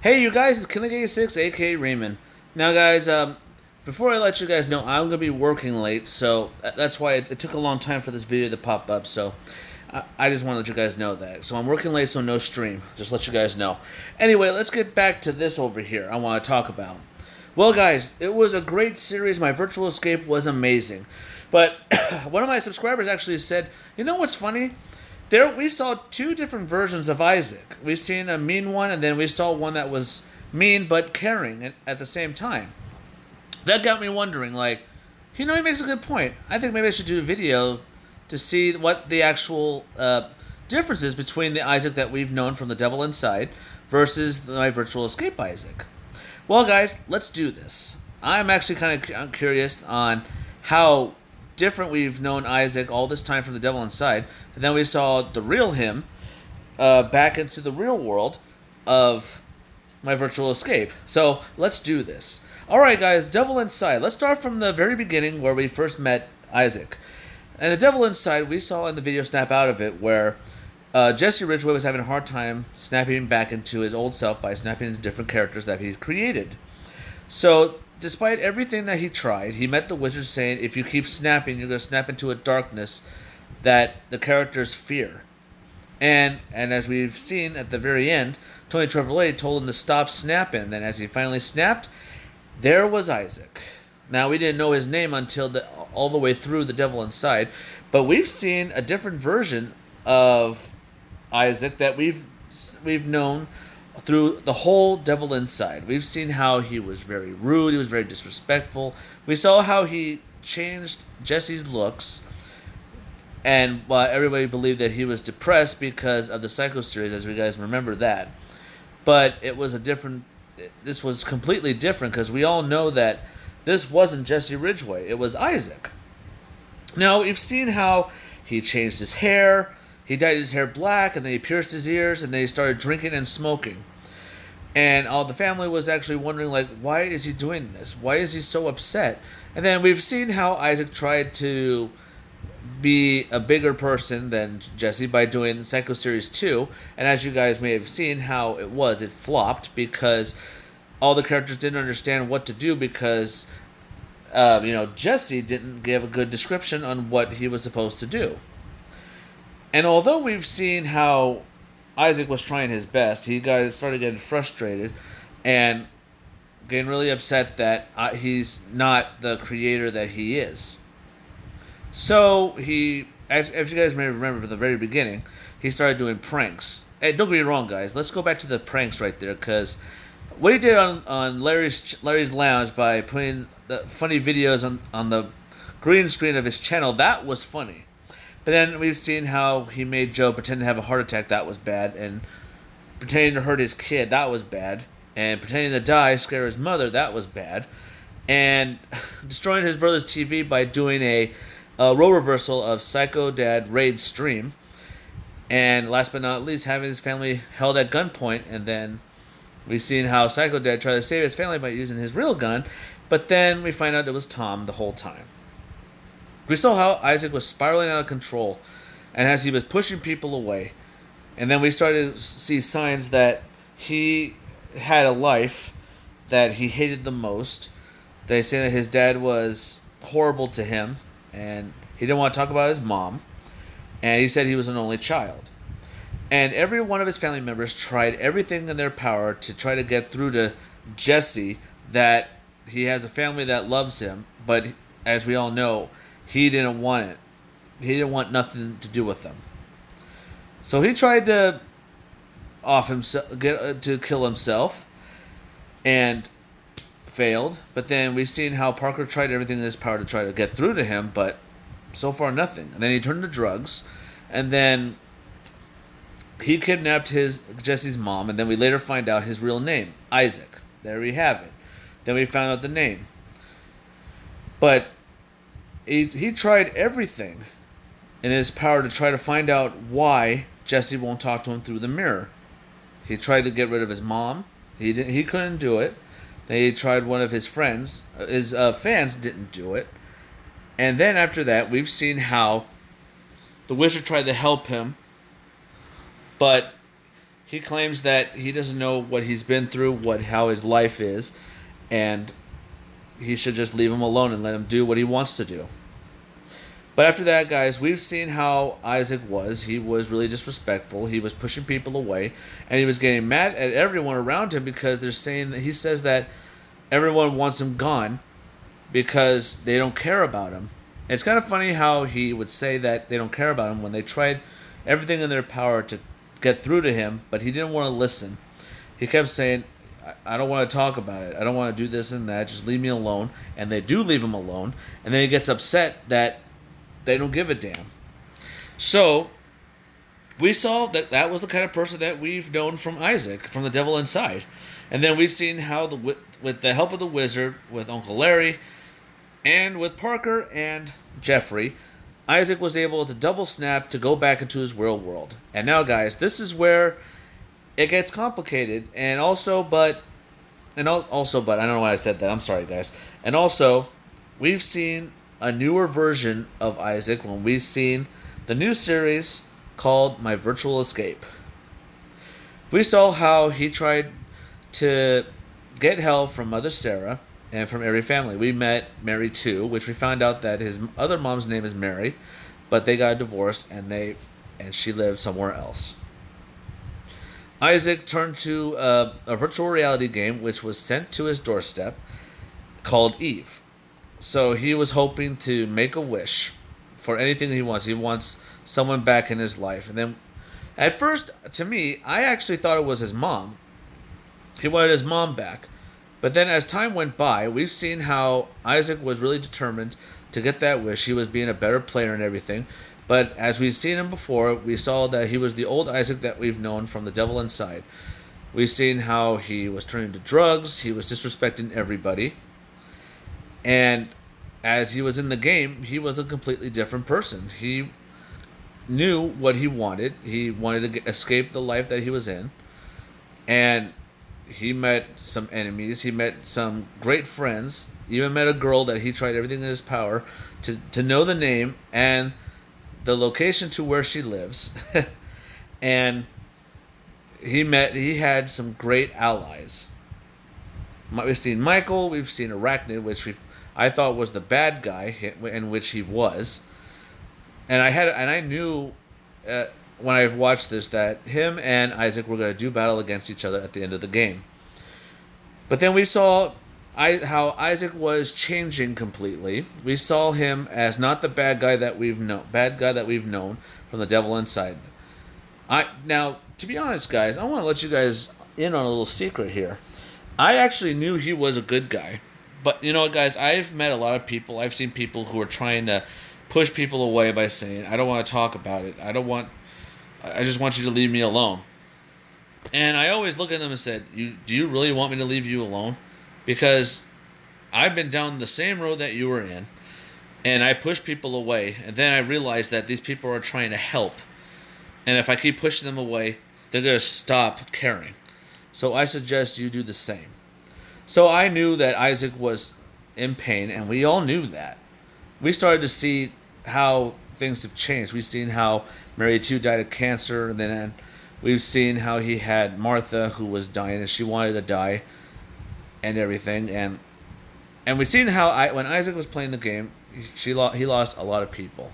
Hey, you guys, it's Killing86, aka Raymond. Now, guys, before I let you guys know, I'm gonna be working late, so that's why it took a long time for this video to pop up. So, I just want to let you guys know that. So I'm working late, so no stream. Just let you guys know. Anyway, let's get back to this over here. I want to talk about. Well, guys, it was a great series. My virtual escape was amazing, but one of my subscribers actually said, "You know what's funny? There we saw two different versions of Isaac. We've seen a mean one, and then we saw one that was mean but caring at the same time." That got me wondering, like, he makes a good point. I think maybe I should do a video to see what the actual differences between the Isaac that we've known from The Devil Inside versus my virtual escape Isaac. Well, guys, let's do this. I'm actually kind of curious on how different we've known Isaac all this time from The Devil Inside, and then we saw the real him back into the real world of my virtual escape. So let's do this. Alright, guys, Devil Inside. Let's start from the very beginning where we first met Isaac. And The Devil Inside, we saw in the video snap out of it where Jesse Ridgway was having a hard time snapping back into his old self by snapping into different characters that he's created. So, despite everything that he tried, he met the wizard saying, if you keep snapping, you're going to snap into a darkness that the characters fear. And as we've seen at the very end, Tony Trevorley told him to stop snapping. And then as he finally snapped, there was Isaac. Now, we didn't know his name until all the way through The Devil Inside, but we've seen a different version of Isaac that we've known through the whole Devil Inside. We've seen how he was very rude, he was very disrespectful. We saw how he changed Jesse's looks, and everybody believed that he was depressed because of the Psycho series, as you guys remember that. But this was completely different, because we all know that this wasn't Jesse Ridgway, it was Isaac. Now, we've seen how he changed his hair, he dyed his hair black, and then he pierced his ears, and then he started drinking and smoking. And all the family was actually wondering, like, why is he doing this? Why is he so upset? And then we've seen how Isaac tried to be a bigger person than Jesse by doing Psycho Series 2. And as you guys may have seen how it flopped because all the characters didn't understand what to do because, Jesse didn't give a good description on what he was supposed to do. And although we've seen how Isaac was trying his best, he started getting frustrated and getting really upset that he's not the creator that he is. So he, as you guys may remember from the very beginning, he started doing pranks. Hey, don't get me wrong, guys. Let's go back to the pranks right there, because what he did on Larry's Lounge by putting the funny videos on the green screen of his channel, that was funny. But then we've seen how he made Joe pretend to have a heart attack, that was bad. And pretending to hurt his kid, that was bad. And pretending to die, scare his mother, that was bad. And destroying his brother's TV by doing a role reversal of Psycho Dad Raid's stream. And last but not least, having his family held at gunpoint. And then we've seen how Psycho Dad tried to save his family by using his real gun. But then we find out it was Tom the whole time. We saw how Isaac was spiraling out of control, and as he was pushing people away. And then we started to see signs that he had a life that he hated the most. They say that his dad was horrible to him, and he didn't want to talk about his mom. And he said he was an only child. And every one of his family members tried everything in their power to try to get through to Jesse that he has a family that loves him, but as we all know, he didn't want it. He didn't want nothing to do with them. So he tried to kill himself and failed. But then we've seen how Parker tried everything in his power to try to get through to him, but so far nothing. And then he turned to drugs, and then he kidnapped Jesse's mom, and then we later find out his real name, Isaac. There we have it. Then we found out the name. But he tried everything in his power to try to find out why Jesse won't talk to him through the mirror. He tried to get rid of his mom. He couldn't do it. Then he tried one of his friends. His fans didn't do it. And then after that, we've seen how the wizard tried to help him, but he claims that he doesn't know what he's been through, how his life is, and he should just leave him alone and let him do what he wants to do. But after that, guys, we've seen how Isaac was. He was really disrespectful. He was pushing people away, and he was getting mad at everyone around him because they're saying that he says that everyone wants him gone because they don't care about him. And it's kind of funny how he would say that they don't care about him when they tried everything in their power to get through to him, but he didn't want to listen. He kept saying, I don't want to talk about it. I don't want to do this and that. Just leave me alone. And they do leave him alone. And then he gets upset that they don't give a damn. So, we saw that that was the kind of person that we've known from Isaac, from the Devil Inside. And then we've seen how, with the help of the wizard, with Uncle Larry, and with Parker and Jeffrey, Isaac was able to double snap to go back into his real world. And now, guys, this is where it gets complicated. And also, but I don't know why I said that. I'm sorry, guys. And also, we've seen a newer version of Isaac when we've seen the new series called My Virtual Escape. We saw how he tried to get help from Mother Sarah and from every family. We met Mary too, which we found out that his other mom's name is Mary, but they got a divorce and she lived somewhere else. Isaac turned to a virtual reality game which was sent to his doorstep called Eve. So he was hoping to make a wish for anything he wants. He wants someone back in his life. And then, at first, to me, I actually thought it was his mom. He wanted his mom back. But then as time went by, we've seen how Isaac was really determined to get that wish. He was being a better player and everything. But as we've seen him before, we saw that he was the old Isaac that we've known from the Devil Inside. We've seen how he was turning to drugs. He was disrespecting everybody. And as he was in the game, he was a completely different person. He knew what he wanted. He wanted to escape the life that he was in. And he met some enemies. He met some great friends. Even met a girl that he tried everything in his power to know the name and the location to where she lives. And he had some great allies. We've seen Michael. We've seen Arachnid, which I thought was the bad guy, in which he was. And I knew when I watched this that him and Isaac were going to do battle against each other at the end of the game. But then we saw how Isaac was changing completely. We saw him as not the bad guy that we've known from the Devil Inside. Now, to be honest, guys, I want to let you guys in on a little secret here. I actually knew he was a good guy. But you know what, guys? I've met a lot of people. I've seen people who are trying to push people away by saying, I don't want to talk about it. I just want you to leave me alone. And I always look at them and said, do you really want me to leave you alone? Because I've been down the same road that you were in, and I push people away, and then I realize that these people are trying to help. And if I keep pushing them away, they're going to stop caring. So I suggest you do the same. So I knew that Isaac was in pain, and we all knew that. We started to see how things have changed. We've seen how Mary 2 died of cancer, and then we've seen how he had Martha, who was dying, and she wanted to die, and everything. And we've seen how when Isaac was playing the game, he lost a lot of people.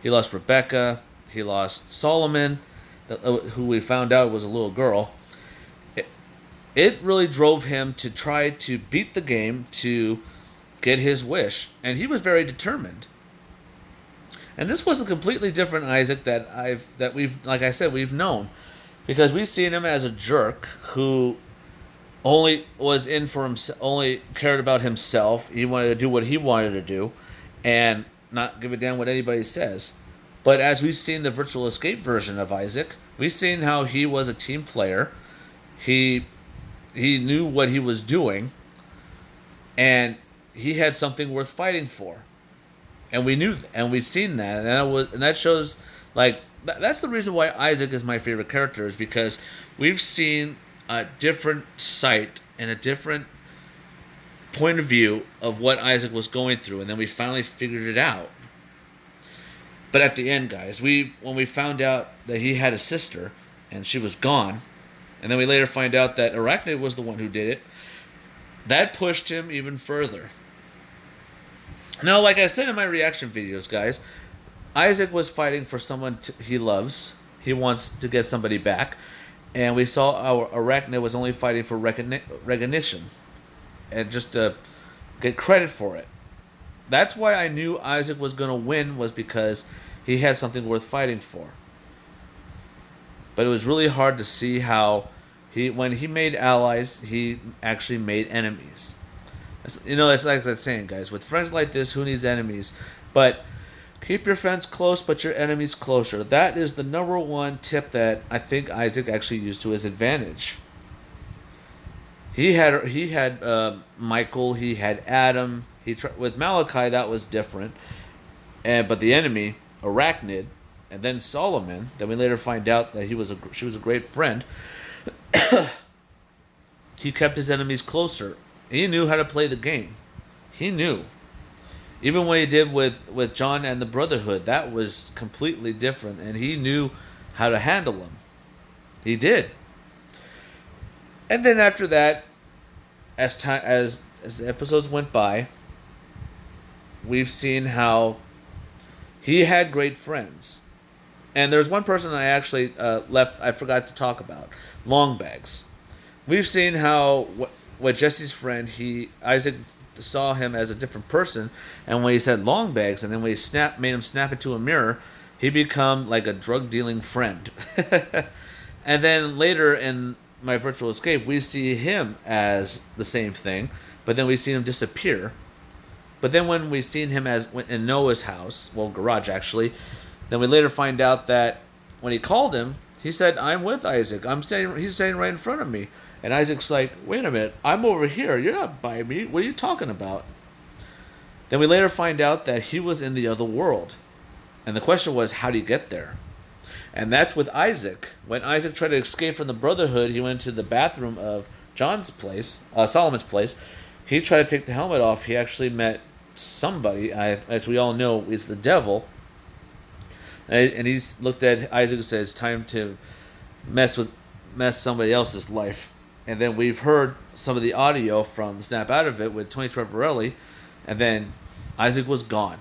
He lost Rebecca. He lost Solomon, who we found out was a little girl. It really drove him to try to beat the game to get his wish, and he was very determined. And this was a completely different Isaac that we've, like I said, we've known, because we've seen him as a jerk who only was in for himself, only cared about himself. He wanted to do what he wanted to do, and not give a damn what anybody says. But as we've seen the virtual escape version of Isaac, we've seen how he was a team player. He knew what he was doing, and he had something worth fighting for. And we knew, and we've seen that, and that shows, like, that's the reason why Isaac is my favorite character, is because we've seen a different sight and a different point of view of what Isaac was going through, and then we finally figured it out. But at the end, guys, when we found out that he had a sister and she was gone, And then we later find out that Arachnid was the one who did it. That pushed him even further. Now, like I said in my reaction videos, guys, Isaac was fighting for someone he loves. He wants to get somebody back. And we saw our Arachnid was only fighting for recognition. And just to get credit for it. That's why I knew Isaac was going to win, was because he had something worth fighting for. But it was really hard to see how when he made allies, he actually made enemies. It's like that saying, guys. With friends like this, who needs enemies? But keep your friends close, but your enemies closer. That is the number one tip that I think Isaac actually used to his advantage. He had Michael. He had Adam. With Malachi, that was different. But the enemy, Arachnid, and then Solomon. Then we later find out that she was a great friend. He kept his enemies closer. He knew how to play the game. He knew. Even what he did with John and the Brotherhood, that was completely different, and he knew how to handle them. He did. And then after that, as the episodes went by, we've seen how he had great friends. And there's one person I actually I forgot to talk about. Longbags. We've seen how with Jesse's friend, Isaac saw him as a different person, and when he said Longbags, and then when he made him snap into a mirror, he become like a drug dealing friend. And then later in My Virtual Escape, we see him as the same thing, but then we see him disappear. But then when we seen him as in Noah's house, well, garage actually, then we later find out that when he called him, he said, "I'm with Isaac. He's standing right in front of me." And Isaac's like, "Wait a minute, I'm over here. You're not by me. What are you talking about?" Then we later find out that he was in the other world. And the question was, how do you get there? And that's with Isaac. When Isaac tried to escape from the Brotherhood, he went to the bathroom of Solomon's place. He tried to take the helmet off. He actually met somebody, as we all know, is the devil. And he looked at Isaac and says, "Time to mess somebody else's life." And then we've heard some of the audio from Snap Out of It with Tony Trevorelli, and then Isaac was gone.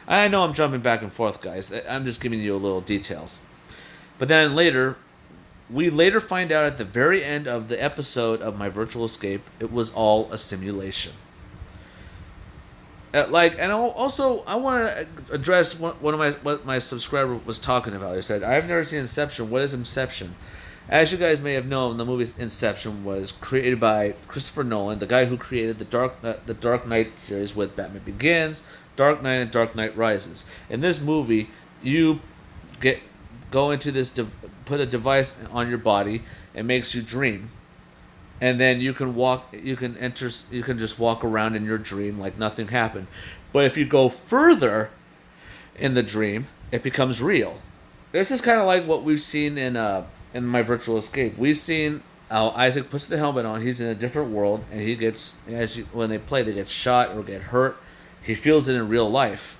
I know I'm jumping back and forth, guys. I'm just giving you a little details. But then we later find out at the very end of the episode of My Virtual Escape, it was all a simulation. And also I want to address what my subscriber was talking about. He said, "I've never seen Inception. What is Inception?" As you guys may have known, the movie Inception was created by Christopher Nolan, the guy who created the Dark Knight series with Batman Begins, Dark Knight, and Dark Knight Rises. In this movie, you go into this, put a device on your body, it makes you dream. And then you can just walk around in your dream like nothing happened. But if you go further in the dream, it becomes real. This is kind of like what we've seen in My Virtual Escape. We've seen how Isaac puts the helmet on. He's in a different world, and he gets, when they play, they get shot or get hurt. He feels it in real life.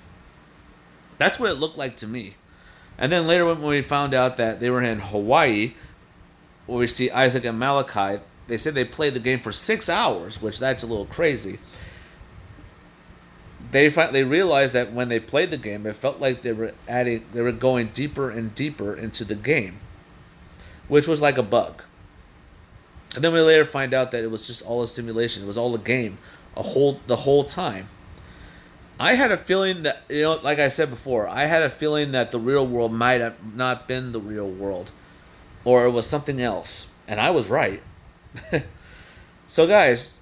That's what it looked like to me. And then later when we found out that they were in Hawaii, where we see Isaac and Malachi, they said they played the game for 6 hours, which that's a little crazy. They realized that when they played the game, it felt like they were going deeper and deeper into the game, which was like a bug. And then we later find out that it was just all a simulation. It was all a game, the whole time. I had a feeling that, like I said before, I had a feeling that the real world might have not been the real world, or it was something else, and I was right. So guys,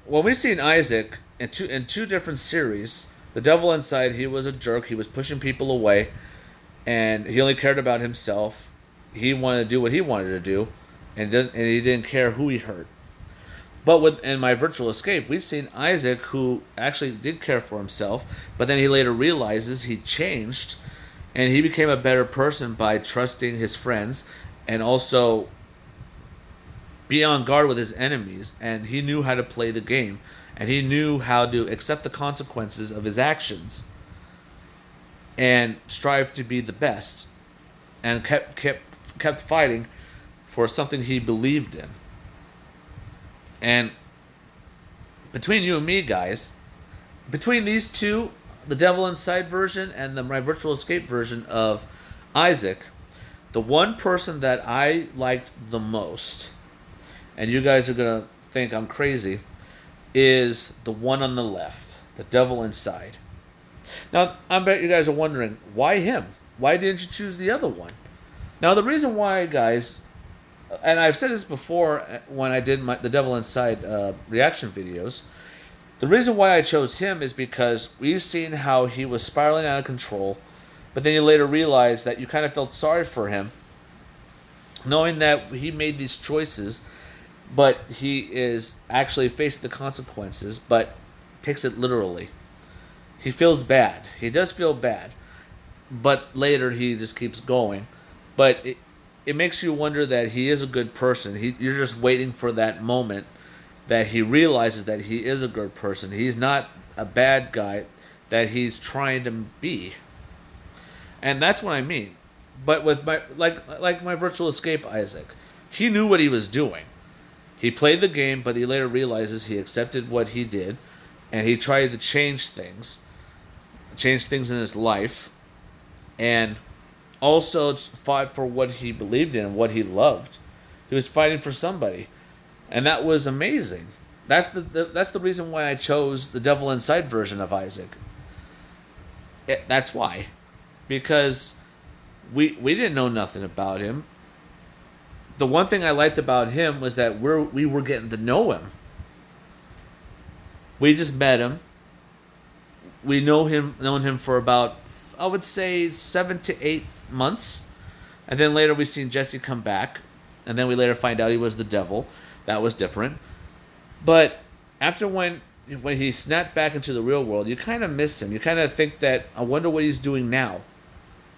when we seen Isaac in two different series, the devil inside, he was a jerk. He was pushing people away, and he only cared about himself. He wanted to do what he wanted to do, and he didn't care who he hurt. But in My Virtual Escape, we've seen Isaac, who actually did care for himself, but then he later realizes he changed, and he became a better person by trusting his friends, and also be on guard with his enemies, and he knew how to play the game, and he knew how to accept the consequences of his actions and strive to be the best, and kept kept fighting for something he believed in. And between you and me, guys, between these two, the Devil Inside version and the My Virtual Escape version of Isaac, the one person that I liked the most, and you guys are going to think I'm crazy, is the one on the left, the Devil Inside. Now, I bet you guys are wondering, why him? Why didn't you choose the other one? Now, the reason why, guys, and I've said this before when I did the Devil Inside reaction videos, the reason why I chose him is because we've seen how he was spiraling out of control, but then you later realize that you kind of felt sorry for him, knowing that he made these choices, but he is actually facing the consequences, but takes it literally. He feels bad. He does feel bad, but later he just keeps going. But it makes you wonder that he is a good person. You're just waiting for that moment that he realizes that he is a good person. He's not a bad guy that he's trying to be. And that's what I mean. But with my my Virtual Escape Isaac, he knew what he was doing. He played the game, but he later realizes he accepted what he did, and he tried to change things in his life, and also fought for what he believed in and what he loved. He was fighting for somebody, and that was amazing. That's the reason why I chose the Devil Inside version of Isaac. That's why, because we didn't know nothing about him. The one thing I liked about him was that we were getting to know him. We just met him. We known him for about, I would say, 7 to 8 months. And then later we seen Jesse come back. And then we later find out he was the devil. That was different. But after when he snapped back into the real world, you kind of miss him. You kind of think that, I wonder what he's doing now.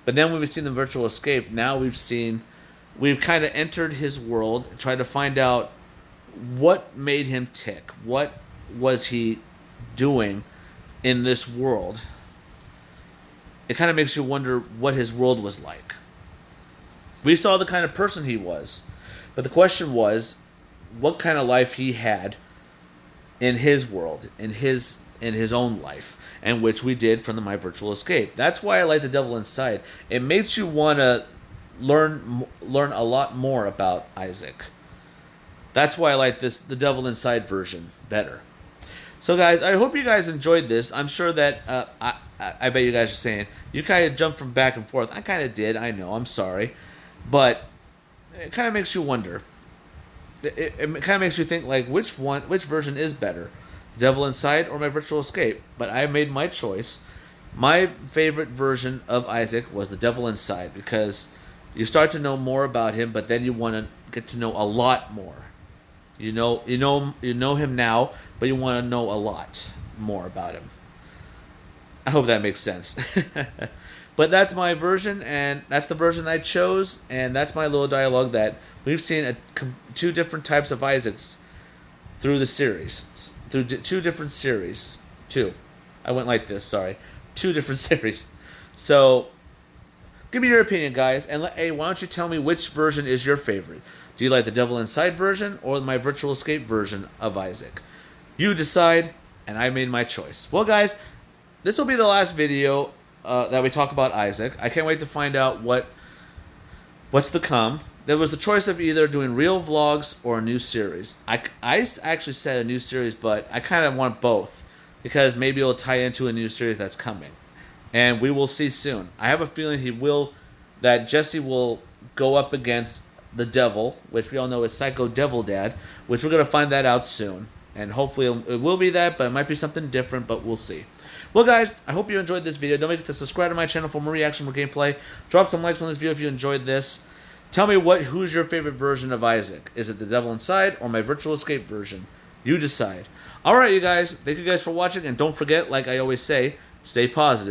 But then when we've seen the Virtual Escape, now we've kind of entered his world, tried to find out what made him tick. What was he doing in this world? It kind of makes you wonder what his world was like. We saw the kind of person he was, but the question was, what kind of life he had in his world, in his own life, and which we did from the My Virtual Escape. That's why I like the Devil Inside. It makes you want to learn a lot more about Isaac. That's why I like the Devil Inside version better. So guys, I hope you guys enjoyed this. I'm sure that I bet you guys are saying you kind of jumped from back and forth. I kind of did. I know. I'm sorry, but it kind of makes you wonder. It kind of makes you think, like, which version is better, the Devil Inside or My Virtual Escape? But I made my choice. My favorite version of Isaac was the Devil Inside, because you start to know more about him, but then you want to get to know a lot more. You know him now, but you want to know a lot more about him. I hope that makes sense. But that's my version, and that's the version I chose, and that's my little dialogue that we've seen two different types of Isaacs through the series, through two different series. I went like this, sorry. 2 different series. So, give me your opinion, guys, and hey, why don't you tell me which version is your favorite? Do you like the Devil Inside version or My Virtual Escape version of Isaac? You decide, and I made my choice. Well, guys, this will be the last video that we talk about Isaac. I can't wait to find out what's to come. There was the choice of either doing real vlogs or a new series. I actually said a new series, but I kind of want both, because maybe it'll tie into a new series that's coming. And we will see soon. I have a feeling that Jesse will go up against the devil, which we all know is Psycho Devil Dad, which we're going to find that out soon. And hopefully it will be that, but it might be something different, but we'll see. Well, guys, I hope you enjoyed this video. Don't forget to subscribe to my channel for more reaction, more gameplay. Drop some likes on this video if you enjoyed this. Tell me who's your favorite version of Isaac. Is it the Devil Inside or My Virtual Escape version? You decide. Alright, you guys. Thank you guys for watching, and don't forget, like I always say, stay positive.